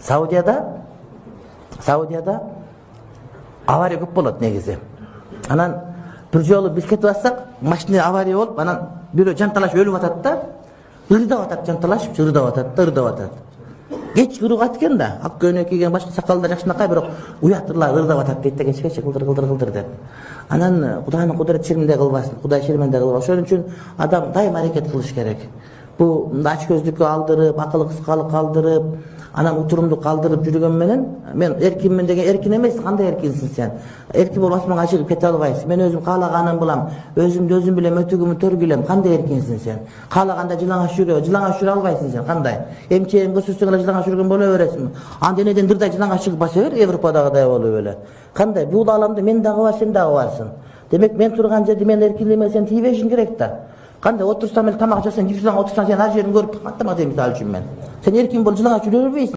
Saudiyada avariya көп болот негизи. Анан bir жолу biz кетип атсак, машина авария болуп, анан бирөө жанталашып өлүп атат да. Ырдап атат, жанталашып, ырдап атат. Кеч кыругат экен да, ак көйнөк кийген башка сакалдар жакшынакай, бирок уяттырлар ырдап атат дейт да, кечке кылдыр деп. Анан Кудайдын кудурет шеримде кылбасын, Кудай шеримде кылбасын. Ошон үчүн адам дайым аракет кылыш керек. Бу ач көздүккө алдырып, акылы кыскалык калдырып, анан утурумду калдырып жүргөн менен мен эркинмин деген эркин эмес, кандай эркинсиң сен? Эркин болбосоң ажыгып кете албайсың. Мен өзүм каалаганым кылам, өзүмдү өзүм билем, өтүгүмдү төргүлөм. Кандай эркинсиң сен? Каалаганда жылаңаш жүрө албайсың сен. Кандай? Эмчегин көрсөтсөң эле жылаңаш жүргөн боло бересиң. Анда энеден дырдай жылаңаш чыгып баса бер, Европадагыдай болуп эле. Кандай? Бул ааламда мен дагы бар, сен дагы барсың. Демек мен турган жерде мен эркиндигиме сен тийбешиң керек да. Кандай отурсам эле тамак жесең, жибсең отурсаң сен ар жерин көрүп каттама дейм мисалы үчүн мен. Сен эркин бол, жылаңаш жүрө бербейсиң.